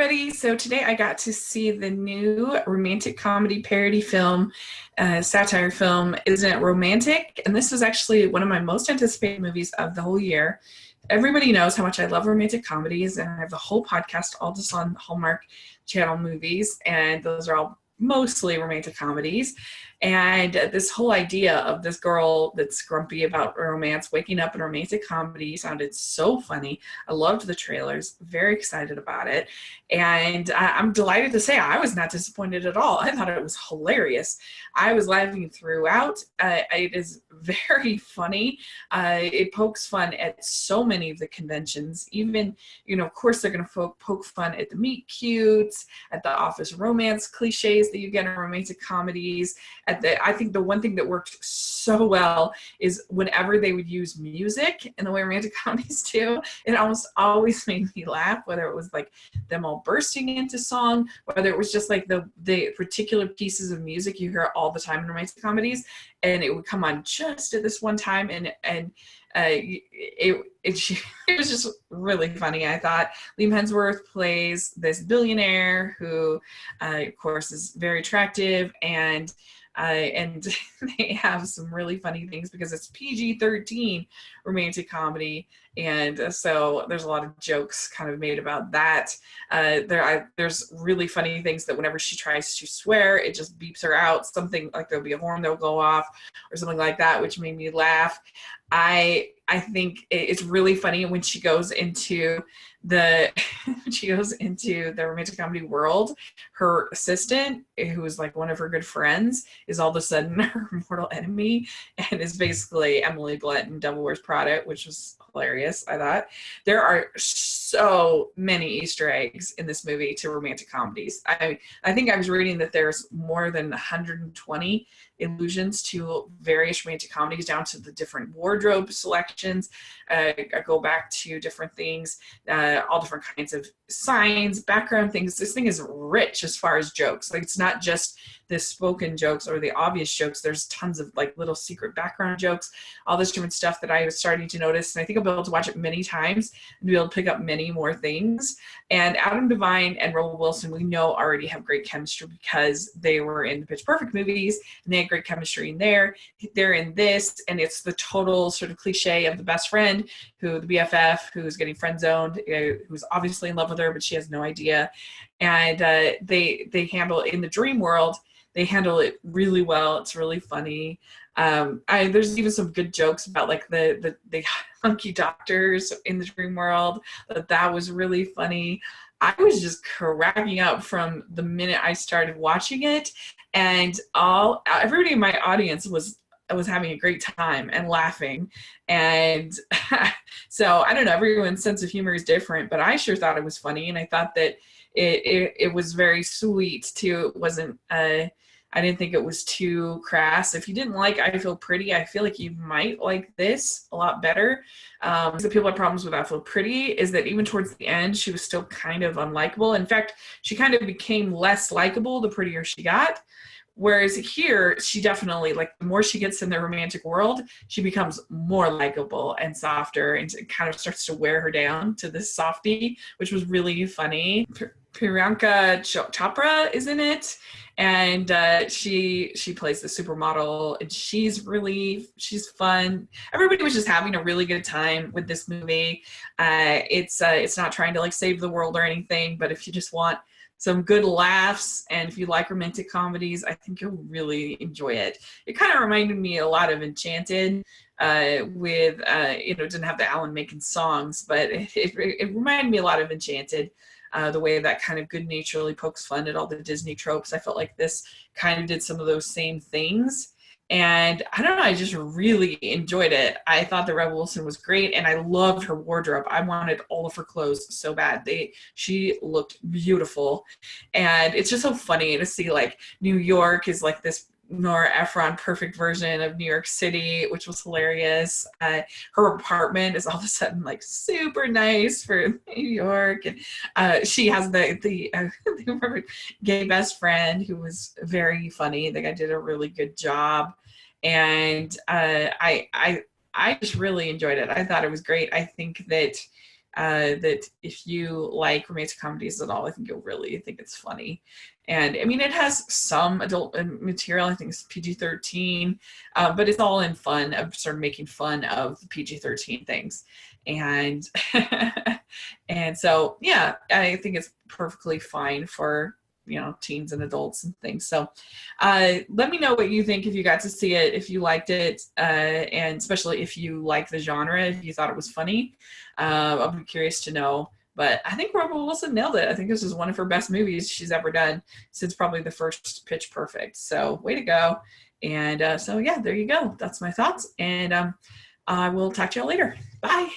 everybody. So today I got to see the new romantic comedy parody film, satire film, Isn't It Romantic? And this was actually one of my most anticipated movies of the whole year. Everybody knows how much I love romantic comedies, and I have the whole podcast all just on Hallmark Channel movies, and those are all mostly romantic comedies. And this whole idea of this girl that's grumpy about romance waking up in a romantic comedy sounded so funny. I loved the trailers, very excited about it. And I'm delighted to say I was not disappointed at all. I thought it was hilarious. I was laughing throughout. It is very funny. It pokes fun at so many of the conventions. Even, of course, they're going to poke fun at the meet cutes, at the office romance cliches that you get in romantic comedies. I think the one thing that worked so well is whenever they would use music in the way romantic comedies do, it almost always made me laugh, whether it was like them all bursting into song, whether it was just like the particular pieces of music you hear all the time in romantic comedies, and it would come on just at this one time, and it was just really funny. I thought Liam Hemsworth plays this billionaire who, of course, is very attractive, and they have some really funny things because it's PG-13 romantic comedy, and so there's a lot of jokes kind of made about that. There's really funny things that whenever she tries to swear, it just beeps her out. Something like there'll be a horn that'll go off or something like that, which made me laugh. I think it's really funny when she goes into the romantic comedy world. Her assistant, who is like one of her good friends, is all of a sudden her mortal enemy and is basically Emily Blunt in Devil Wears Prada, which was hilarious. I thought there are so many Easter eggs in this movie to romantic comedies. I think I was reading that there's more than 120 allusions to various romantic comedies, down to the different wardrobe selections. I go back to different things, all different kinds of signs, background things. This thing is rich as far as jokes. Like, it's not just the spoken jokes or the obvious jokes. There's tons of like little secret background jokes, all this different stuff that I was starting to notice. And I think I'll be able to watch it many times and be able to pick up many more things. And Adam Devine and Rebel Wilson, we know already have great chemistry because they were in the Pitch Perfect movies, and they had great chemistry in there. They're in this, and it's the total sort of cliche of the best friend, the BFF, who's getting friend zoned, who's obviously in love with her, but she has no idea. And they handle in the dream world. They handle it really well. It's really funny. There's even some good jokes about like the hunky doctors in the dream world. That was really funny. I was just cracking up from the minute I started watching it, and everybody in my audience was having a great time and laughing. And so I don't know, everyone's sense of humor is different, but I sure thought it was funny, and I thought that it was very sweet too. It wasn't I didn't think it was too crass. If you didn't like I Feel Pretty, I feel like you might like this a lot better. The people have problems with I Feel Pretty is that even towards the end, she was still kind of unlikable. In fact, she kind of became less likable the prettier she got. Whereas here, she definitely, like, the more she gets in the romantic world, she becomes more likable and softer, and it kind of starts to wear her down to this softie, which was really funny. Priyanka Chopra is in it, and she plays the supermodel, and she's fun. Everybody was just having a really good time with this movie. It's not trying to like save the world or anything, but if you just want some good laughs, and if you like romantic comedies, I think you'll really enjoy it. It kind of reminded me a lot of Enchanted, with it didn't have the Alan Menken songs, but it reminded me a lot of Enchanted. The way that kind of good-naturedly pokes fun at all the Disney tropes. I felt like this kind of did some of those same things. And I don't know, I just really enjoyed it. I thought that Rebel Wilson was great, and I loved her wardrobe. I wanted all of her clothes so bad. She looked beautiful. And it's just so funny to see like New York is like this Nora Ephron perfect version of New York City, which was hilarious. Her apartment is all of a sudden like super nice for New York, and she has the gay best friend who was very funny. I think I did a really good job, and I just really enjoyed it. I thought it was great. I think that that if you like romantic comedies at all, I think you'll really think it's funny. And I mean, it has some adult material. I think it's PG-13, but it's all in fun of sort of making fun of the PG-13 things. And and so, yeah, I think it's perfectly fine for, teens and adults and things. So let me know what you think if you got to see it, if you liked it, and especially if you like the genre, if you thought it was funny. I'll be curious to know. But I think Rebel Wilson nailed it. I think this is one of her best movies she's ever done since probably the first Pitch Perfect. So way to go. And so, yeah, there you go. That's my thoughts. And I will talk to y'all later. Bye.